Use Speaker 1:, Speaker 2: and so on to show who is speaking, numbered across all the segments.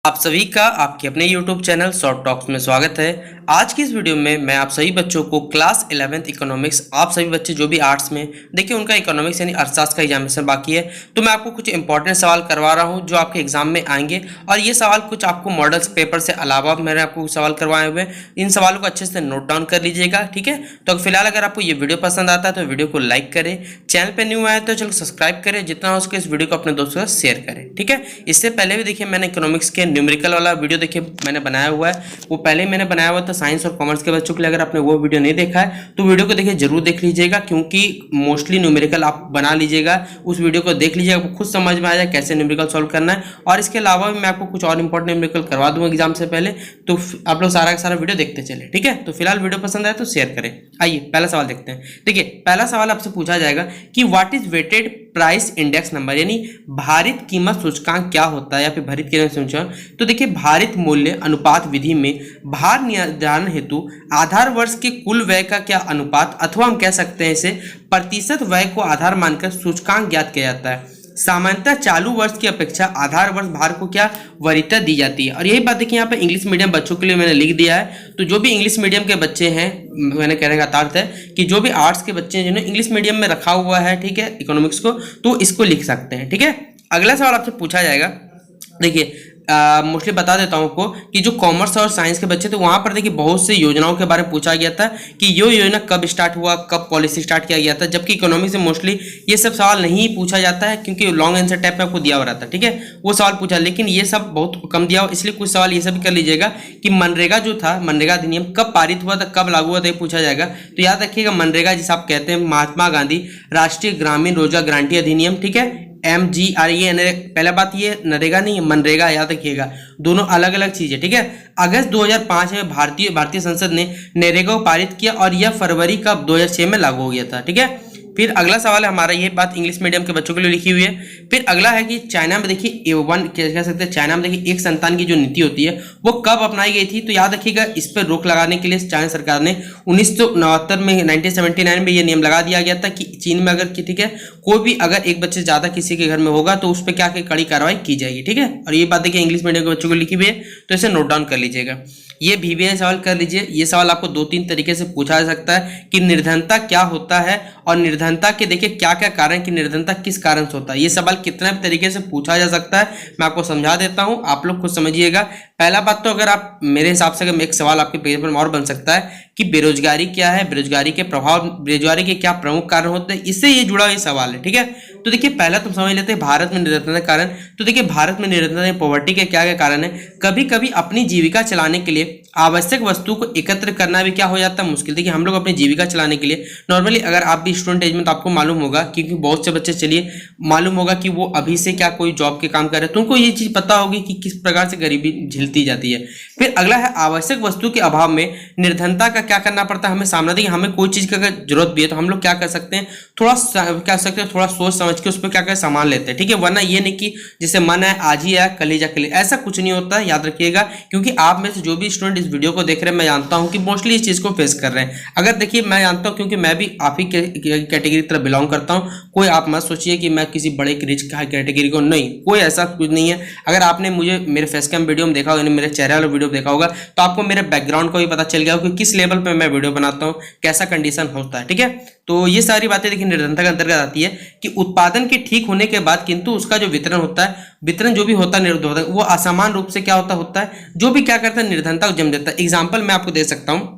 Speaker 1: आप सभी का आपके अपने YouTube चैनल शॉर्ट टॉक्स में स्वागत है। आज की इस वीडियो में मैं आप सभी बच्चों को क्लास 11th इकोनॉमिक्स, आप सभी बच्चे जो भी आर्ट्स में देखिए उनका इकोनॉमिक्स यानी अर्थशास्त्र का एग्जामिनेशन बाकी है, तो मैं आपको कुछ इंपॉर्टेंट सवाल करवा रहा हूं जो आपके एग्जाम में आएंगे। और ये सवाल कुछ आपको मॉडल्स पेपर से अलावा मैंने आपको सवाल करवाए हुए हैं, इन सवालों को अच्छे से नोट डाउन कर लीजिएगा, ठीक है। तो फिलहाल अगर आपको ये वीडियो पसंद आता है तो वीडियो को लाइक करें, चैनल पर न्यू आए तो चलो सब्सक्राइब करें, जितना हो सके इस वीडियो को अपने दोस्तों के साथ शेयर करें, ठीक है। इससे पहले भी देखिए मैंने इकोनॉमिक्स के न्यूमेरिकल वाला वीडियो देखिए मैंने बनाया हुआ है, वो पहले मैंने बनाया हुआ था साइंस और कॉमर्स के बच्चों के लिए। अगर आपने वो वीडियो नहीं देखा है तो वीडियो को देखिए जरूर देख लीजिएगा, क्योंकि मोस्टली न्यूमेरिकल आप बना लीजिएगा, उस वीडियो को देख लीजिएगा, आपको खुद समझ में आ जाए कैसे न्यूमेरिकल सॉल्व करना है। और इसके अलावा भी मैं आपको कुछ और इंपॉर्टेंट न्यूमेरिकल करवा दूंगा एग्जाम से पहले, तो आप लोग सारा का सारा वीडियो देखते चले, ठीक है। तो फिलहाल वीडियो पसंद आए तो शेयर करें। आइए पहला सवाल देखते हैं। देखिए पहला सवाल आपसे पूछा जाएगा कि what is weighted price index number, यानी भारित कीमत सूचकांक क्या होता है, या फिर भारित कीमत सूचकांक। तो देखिए भारित मूल्य अनुपात विधि में भार निर्धारण हेतु आधार वर्ष के कुल व्यय का क्या अनुपात, अथवा हम कह सकते हैं इसे प्रतिशत व्यय को आधार मानकर सूचकांक ज्ञात किया जाता है। सामान्यतः चालू वर्ष की अपेक्षा आधार वर्ष भार को क्या वरीयता दी जाती है। और यही बात देखिए यहाँ पे इंग्लिश मीडियम बच्चों के लिए मैंने लिख दिया है। तो जो भी इंग्लिश मीडियम के बच्चे हैं, मैंने कहने का अर्थ है कि जो भी आर्ट्स के बच्चे हैं जिन्होंने इंग्लिश मीडियम में रखा हुआ है, ठीक है, इकोनॉमिक्स को, तो इसको लिख सकते हैं, ठीक है। अगला सवाल आपसे पूछा जाएगा, देखिए मोस्टली बता देता हूं आपको कि जो कॉमर्स और साइंस के बच्चे थे वहां पर देखिए बहुत सी योजनाओं के बारे में पूछा गया था कि ये योजना कब स्टार्ट हुआ, कब पॉलिसी स्टार्ट किया गया था। जबकि इकोनॉमिक्स से मोस्टली ये सब सवाल नहीं पूछा जाता है, क्योंकि लॉन्ग आंसर टाइप में आपको दिया हुआ रहता है, ठीक है, वो सवाल पूछा। लेकिन ये सब बहुत कम दिया हुआ, इसलिए कुछ सवाल ये सब भी कर लीजिएगा कि मनरेगा जो था, मनरेगा अधिनियम कब पारित हुआ था, कब लागू हुआ था, ये पूछा जाएगा। तो याद रखिएगा मनरेगा जिसे आप कहते हैं महात्मा गांधी राष्ट्रीय ग्रामीण रोजगार गारंटी अधिनियम, ठीक है, MGRA। पहला बात ये नरेगा नहीं है, मनरेगा, याद रखिएगा, दोनों अलग अलग चीजें, ठीक है। अगस्त 2005 में भारतीय संसद ने नरेगा को पारित किया और यह फरवरी का 2006 में लागू हो गया था, ठीक है। फिर अगला सवाल है हमारा, ये बात इंग्लिश मीडियम के बच्चों के लिए लिखी हुई है। फिर अगला है कि चाइना में देखिए A1 कह सकते हैं, चाइना में देखिए एक संतान की जो नीति होती है वो कब अपनाई गई थी। तो याद रखिएगा इस पर रोक लगाने के लिए चाइना सरकार ने 1969 में 1979 में ये नियम लगा दिया गया था कि चीन में अगर, ठीक है, कोई भी अगर एक बच्चे ज्यादा किसी के घर में होगा तो उस पर क्या कड़ी कार्रवाई की जाएगी, ठीक है। और ये बात देखिए इंग्लिश मीडियम के बच्चों को लिखी हुई है, तो इसे नोट डाउन कर लीजिएगा। ये VVI सवाल कर लीजिए। ये सवाल आपको 2-3 तरीके से पूछा जा सकता है कि निर्धनता क्या होता है, और निर्धनता के देखिए क्या क्या कारण, कि निर्धनता किस कारण से होता है। ये सवाल कितना भी तरीके से पूछा जा सकता है, मैं आपको समझा देता हूं, आप लोग खुद समझिएगा। पहला बात तो अगर आप मेरे हिसाब से एक सवाल आपके पेपर में और बन सकता है कि बेरोजगारी क्या है, बेरोजगारी के प्रभाव, बेरोजगारी के क्या प्रमुख कारण होते हैं, इससे ये जुड़ा हुआ सवाल है, ठीक है। तो देखिए पहला तुम समझ लेते हैं भारत में निर्धनता के कारण। तो देखिए भारत में निर्धनता पॉवर्टी के क्या क्या कारण है। कभी कभी अपनी जीविका चलाने के लिए आवश्यक वस्तु को एकत्र करना भी क्या हो जाता है मुश्किल। देखिए हम लोग अपनी जीविका चलाने के लिए नॉर्मली, अगर आप भी स्टूडेंट एज में, तो आपको मालूम होगा, क्योंकि बहुत से बच्चे चलिए मालूम होगा कि वो अभी से क्या कोई जॉब के काम कर रहे हैं, तो उनको ये चीज पता होगी कि किस प्रकार से गरीबी झेलती जाती है। फिर अगला है आवश्यक वस्तु के अभाव में निर्धनता का क्या करना पड़ता है हमें सामना। देखिए हमें कोई चीज की अगर जरूरत भी है तो हम लोग क्या कर सकते हैं, थोड़ा क्या सकते हैं, थोड़ा सोच समझ के उस पर क्या कर सामान लेते हैं, ठीक है। वरना ये नहीं कि जैसे मन है आज ही है कल ही जाके ले, ऐसा कुछ नहीं होता है, याद रखिएगा। क्योंकि आप में से जो भी स्टूडेंट इस वीडियो को देख रहे हैं, मैं जानता हूं कि मोस्टली इस चीज को फेस कर रहे हैं। अगर देखिए मैं जानता हूं, क्योंकि मैं भी आप ही कैटेगरी की तरफ बिलोंग करता हूं। कोई आप मत सोचिए कि मैं किसी बड़े रिच कैटेगरी को, नहीं, कोई ऐसा कुछ नहीं है। अगर आपने मुझे मेरे फेस कैम वीडियो में देखा होगा, मेरे चेहरे वाला वीडियो देखा होगा, तो आपको मेरे बैकग्राउंड को भी पता चल गया होगा कि किस लेवल पे मैं वीडियो बनाता हूं, कैसा कंडीशन होता है, ठीक है। तो ये सारी बातें देखिए निर्धनता के अंतर्गत आती है कि उत्पादन के ठीक होने के बाद किंतु उसका जो वितरण होता है, वितरण जो भी होता है वो असमान रूप से क्या होता है, जो भी क्या करता है निर्धनता को जन्म देता है। एग्जाम्पल मैं आपको दे सकता हूं,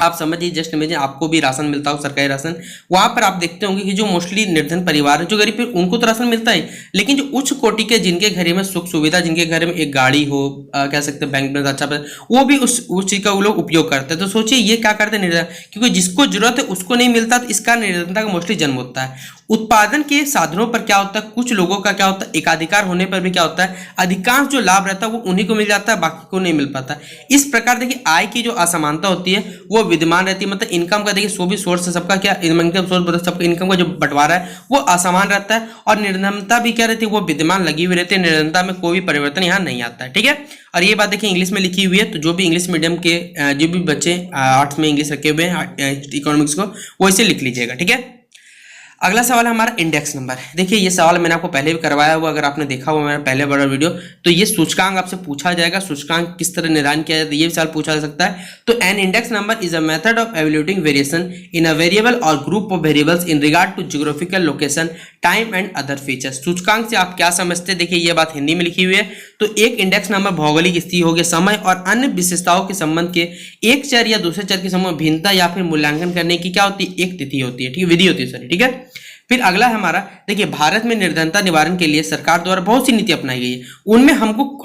Speaker 1: आप समझिए, जस्ट इमेजिन आपको भी राशन मिलता हो, सरकारी राशन, वहां पर आप देखते होंगे कि जो मोस्टली निर्धन परिवार है, जो गरीब है, उनको तो राशन मिलता है, लेकिन जो उच्च कोटि के जिनके घर में सुख सुविधा, जिनके घर में एक गाड़ी हो, कह सकते हैं बैंक में अच्छा, वो भी उस चीज का वो लोग उपयोग करते हैं। तो सोचिए ये क्या करते हैं निर्धन, क्योंकि जिसको जरूरत है उसको नहीं मिलता, तो इसका निर्धनता का मोस्टली जन्म होता है। उत्पादन के साधनों पर क्या होता है, कुछ लोगों का क्या होता है, एकाधिकार होने पर भी क्या होता है, अधिकांश जो लाभ रहता है वो उन्हीं को मिल जाता है, बाकी को नहीं मिल पाता। इस प्रकार देखिए आय की जो असमानता होती है वो विद्यमान रहती है। मतलब इनकम का देखिए सो भी सोर्स है, सबका क्या इनकम सोर्स, सबका इनकम का जो बंटवारा है वो असमान रहता है। और निर्धनता भी क्या रहती है, वो विद्यमान लगी हुई रहती है। निर्धनता में कोई भी परिवर्तन यहाँ नहीं आता है, ठीक है। और ये बात देखिए इंग्लिश में लिखी हुई है, तो जो भी इंग्लिश मीडियम के जो भी बच्चे आर्ट्स में इंग्लिश रखे हुए हैं इकोनॉमिक्स को, वो इसे लिख लीजिएगा, ठीक है। अगला सवाल है हमारा इंडेक्स नंबर। देखिए ये सवाल मैंने आपको पहले भी करवाया हुआ, अगर आपने देखा हुआ मेरा पहले बड़ा वीडियो, तो ये सूचकांक आपसे पूछा जाएगा, सूचकांक किस तरह निर्धारण किया जाता है ये भी सवाल पूछा जा सकता है। तो N index number is a method of evaluating variation in a variable और group of variables in regard to geographical location, time and other features. सूचकांक से आप क्या समझते हैं, देखिए ये बात हिंदी में लिखी हुई है। तो एक इंडेक्स नंबर भौगोलिक स्थिति हो गया, समय और अन्य विशेषताओं के संबंध के एक चर या दूसरे चर के संबंध भिन्नता या फिर मूल्यांकन करने की क्या होती है, एक तिथि होती है, ठीक है, विधि होती है, सॉरी, ठीक है। फिर अगला है हमारा, देखिए भारत में निर्धनता निवारण के लिए सरकार द्वारा बहुत सी नीति अपनाई गई है, उनमें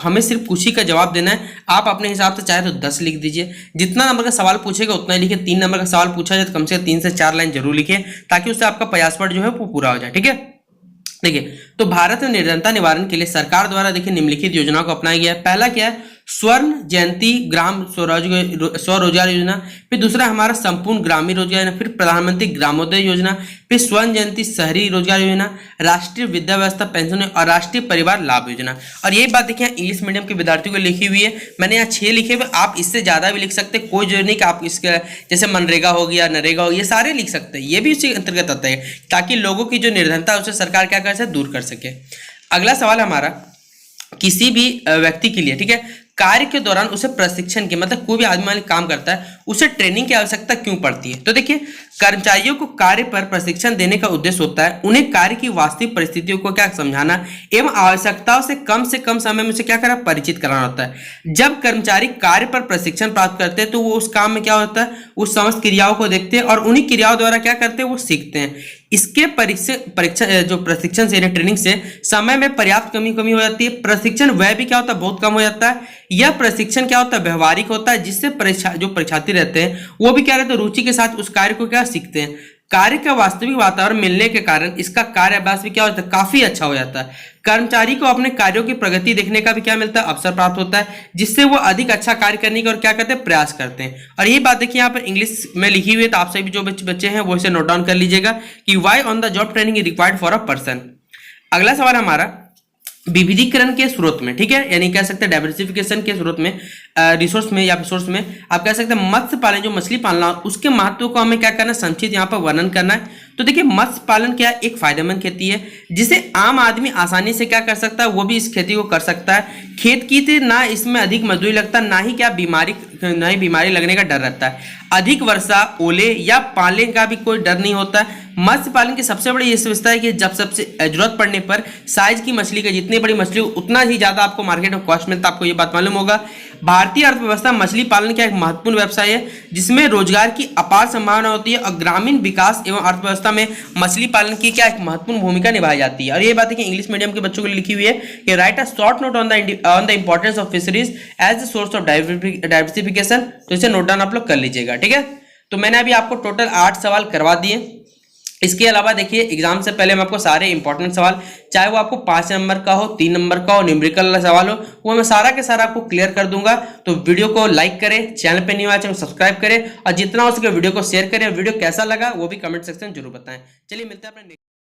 Speaker 1: हमें सिर्फ कुछ ही का जवाब देना है। आप अपने हिसाब से चाहे तो 10 लिख दीजिए, जितना नंबर का सवाल पूछेगा उतना ही लिखिए। 3 नंबर का सवाल पूछा जाए तो कम से कम 3 से 4 लाइन जरूर लिखिए, ताकि उससे आपका प्रयासपट जो है वो पूरा हो जाए, ठीक है। देखिए तो भारत में निर्धनता निवारण के लिए सरकार द्वारा देखिए निम्नलिखित योजनाओं को अपनाया गया है। पहला क्या है, स्वर्ण जयंती ग्राम स्वरोजगार योजना। फिर दूसरा हमारा संपूर्ण ग्रामीण रोजगार योजना, फिर प्रधानमंत्री ग्रामोदय योजना, फिर स्वर्ण जयंती शहरी रोजगार योजना, राष्ट्रीय विद्या व्यवस्था पेंशन और राष्ट्रीय परिवार लाभ योजना। और यही बात देखिए इंग्लिश मीडियम के विद्यार्थियों को लिखी हुई है, मैंने यहाँ 6 लिखे हुए, आप इससे ज्यादा भी लिख सकते हैं, कोई जरूरी नहीं कि आप इसका जैसे मनरेगा हो गया, नरेगा हो गया, ये सारे लिख सकते हैं, ये भी उसी अंतर्गत आता है, ताकि लोगों की जो निर्धनता है उसे सरकार क्या कर सके, दूर कर सके। अगला सवाल हमारा, किसी भी व्यक्ति के लिए, ठीक है, कार्य के दौरान उसे प्रशिक्षण की, मतलब कोई भी आदमी वाले काम करता है उसे ट्रेनिंग की आवश्यकता क्यों पड़ती है। तो देखिए कर्मचारियों को कार्य पर प्रशिक्षण देने का उद्देश्य होता है उन्हें कार्य की वास्तविक परिस्थितियों को क्या समझाना एवं आवश्यकताओं से कम समय में उसे क्या करना, परिचित कराना होता है। जब कर्मचारी कार्य पर प्रशिक्षण प्राप्त करते हैं तो वो उस काम में क्या होता है, उस समस्त क्रियाओं को देखते हैं और उन्हीं क्रियाओं द्वारा क्या करते हैं, वो सीखते हैं। इसके परीक्षा जो प्रशिक्षण से ट्रेनिंग से समय में पर्याप्त कमी हो जाती है, प्रशिक्षण वह भी क्या होता है, बहुत कम हो जाता है। यह प्रशिक्षण क्या होता है, व्यवहारिक होता है, जिससे जो परीक्षार्थी रहते हैं वो भी क्या रहते हैं, रुचि के साथ उस कार्य को क्या सीखते हैं। कार्य का वास्तविक वातावरण मिलने के कारण इसका कार्य अभ्यास भी क्या होता है, काफी अच्छा हो जाता है। कर्मचारी को अपने कार्यों की प्रगति देखने का भी क्या मिलता है, अवसर प्राप्त होता है, जिससे वो अधिक अच्छा कार्य करने का और क्या करते हैं, प्रयास करते हैं। और यही बात देखिए यहाँ पर इंग्लिश में लिखी हुई है, तो आप सभी जो बच्चे हैं वो इसे नोट डाउन कर लीजिएगा कि why on the job training is required for a person. अगला सवाल हमारा, विविधीकरण के स्रोत में, ठीक है, यानी कह सकते हैं डाइवर्सिफिकेशन के स्रोत में, रिसोर्स में या सोर्स में आप कह सकते हैं मत्स्य पालन, जो मछली पालना उसके महत्व को हमें क्या करना है, संक्षिप्त यहाँ पर वर्णन करना है। तो देखिए मत्स्य पालन क्या है, एक फायदेमंद खेती है जिसे आम आदमी आसानी से क्या कर सकता है, वो भी इस खेती को कर सकता है। खेत की थी ना, इसमें अधिक मजदूरी लगता, ना ही बीमारी लगने का डर रहता है। अधिक वर्षा, ओले या पाले का भी कोई डर नहीं होता है। मत्स्य पालन की सबसे बड़ी ये विशेषता है कि जब सबसे जरूरत पड़ने पर साइज की मछली का, जितनी बड़ी मछली उतना ही ज्यादा आपको मार्केट में कॉस्ट मिलता है, आपको ये बात मालूम होगा। भारतीय अर्थव्यवस्था मछली पालन का एक महत्वपूर्ण व्यवसाय है जिसमें रोजगार की अपार संभावना होती है और ग्रामीण विकास एवं अर्थव्यवस्था में मछली पालन की क्या एक महत्वपूर्ण भूमिका निभाई जाती है। और ये बात है कि इंग्लिश मीडियम के बच्चों के लिए लिखी हुई है कि write a short note on the importance of fisheries as the source of diversification. तो इसे नोट डाउन आप लोग कर लीजिएगा, ठीक है। तो मैंने अभी आपको टोटल 8 सवाल करवा दिए। इसके अलावा देखिए एग्जाम से पहले मैं आपको सारे इंपॉर्टेंट सवाल, चाहे वो आपको 5 नंबर का हो, 3 नंबर का हो, न्यूमेरिकल वाला सवाल हो, वो मैं सारा के सारा आपको क्लियर कर दूंगा। तो वीडियो को लाइक करें, चैनल पे नहीं आए चैनल सब्सक्राइब करें और जितना हो सके वीडियो को शेयर करें। वीडियो कैसा लगा वो भी कमेंट सेक्शन जरूर बताएं। चलिए मिलते हैं अपने